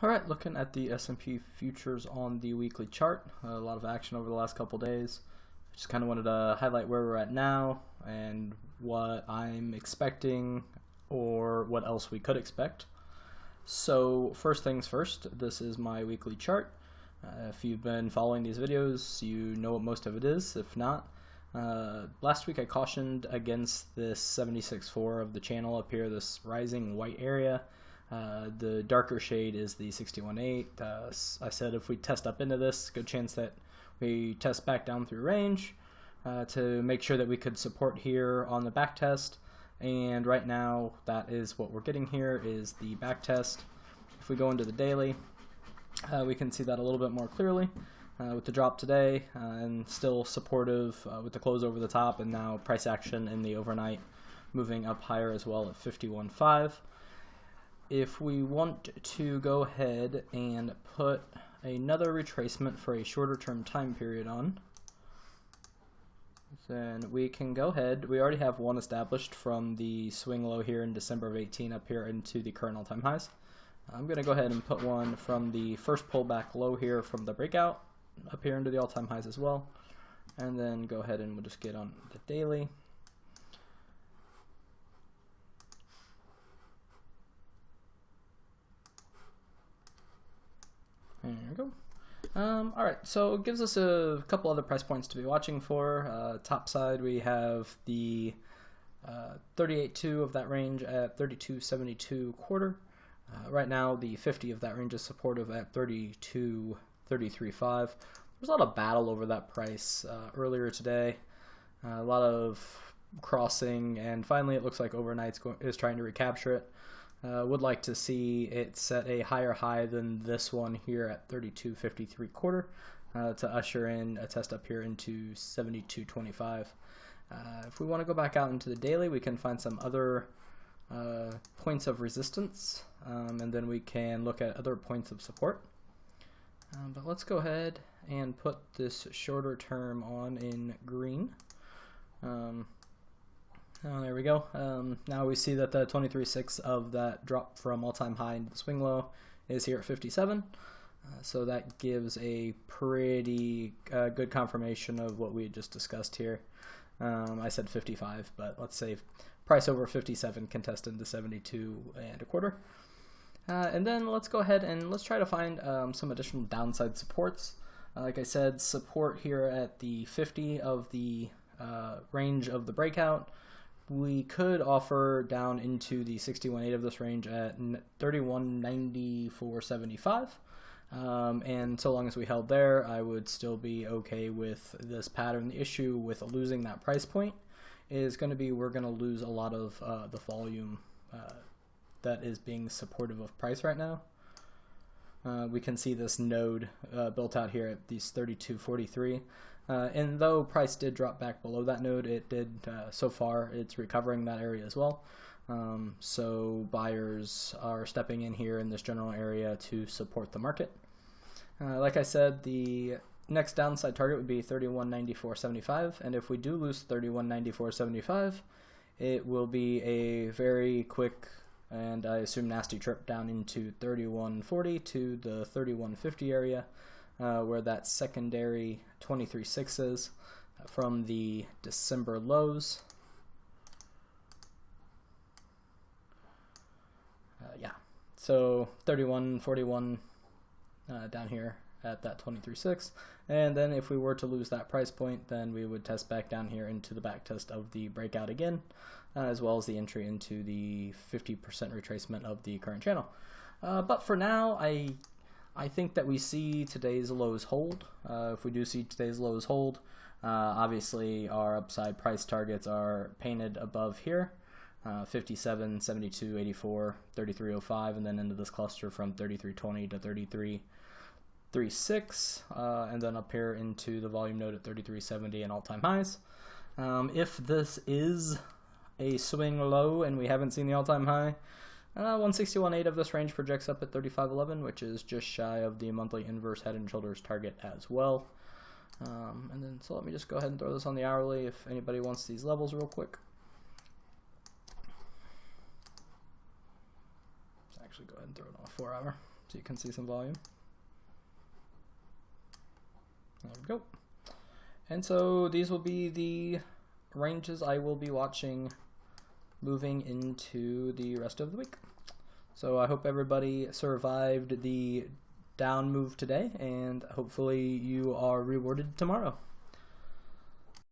All right, looking at the S&P futures on the weekly chart, a lot of action over the last couple days. Just kind of wanted to highlight where we're at now and what I'm expecting or what else we could expect. So first things first, this is my weekly chart. If you've been following these videos, you know what most of it is. If not, last week I cautioned against this 76.4 of the channel up here, this rising white area. The darker shade is the 61.8. I said if we test up into this, good chance that we test back down through range to make sure that we could support here on the back test. And right now, that is what we're getting here, is the back test. If we go into the daily, we can see that a little bit more clearly with the drop today, and still supportive with the close over the top, and now price action in the overnight moving up higher as well at 51.5. If we want to go ahead and put another retracement for a shorter term time period on, then we can go ahead. We already have one established from the swing low here in December of 18 up here into the current all-time highs. I'm going to go ahead and put one from the first pullback low here from the breakout up here into the all-time highs as well. And then go ahead and we'll just get on the daily. There we go. Alright, so it gives us a couple other price points to be watching for. Top side we have the 38.2 of that range at 32.72 quarter. Right now the 50 of that range is supportive at 32.335. There's a lot of battle over that price earlier today. A lot of crossing, and finally it looks like overnight is trying to recapture it. Would like to see it set a higher high than this one here at 32.53 quarter to usher in a test up here into 72.25. If we want to go back out into the daily, we can find some other points of resistance, and then we can look at other points of support. But let's go ahead and put this shorter term on in green. Oh, there we go. Now we see that the 23.6 of that drop from all-time high into the swing low is here at 57. So that gives a pretty good confirmation of what we had just discussed here. I said 55, but let's say price over 57 can test into 72.25. And then let's go ahead and let's try to find some additional downside supports. Like I said, support here at the 50 of the range of the breakout. We could offer down into the 61.8 of this range at 31.9475. And so long as we held there, I would still be okay with this pattern. The issue with losing that price point is going to be we're going to lose a lot of the volume that is being supportive of price right now. We can see this node built out here at these 32.43. And though price did drop back below that node, it did, so far, it's recovering that area as well. So buyers are stepping in here in this general area to support the market. Like I said, the next downside target would be 31.9475, and if we do lose 31.9475, it will be a very quick and I assume nasty trip down into 31.40 to the 31.50 area. Where that secondary 23.6 is from the December lows. Yeah, so 31.41 down here at that 23.6, and then if we were to lose that price point, then we would test back down here into the back test of the breakout again, as well as the entry into the 50% retracement of the current channel. But for now, I think that we see today's lows hold. If we do see today's lows hold, obviously our upside price targets are painted above here, 57, 72, 84, 33.05, and then into this cluster from 33.20 to 33.36, and then up here into the volume node at 33.70 and all-time highs. If this is a swing low and we haven't seen the all-time high, 161.8 of this range projects up at 35.11, which is just shy of the monthly inverse head and shoulders target as well. And then so let me just go ahead and throw this on the hourly if anybody wants these levels real quick. Let's actually go ahead and throw it on a 4 hour. so you can see some volume. There we go. And so these will be the ranges I will be watching moving into the rest of the week. So I hope everybody survived the down move today, and hopefully you are rewarded tomorrow.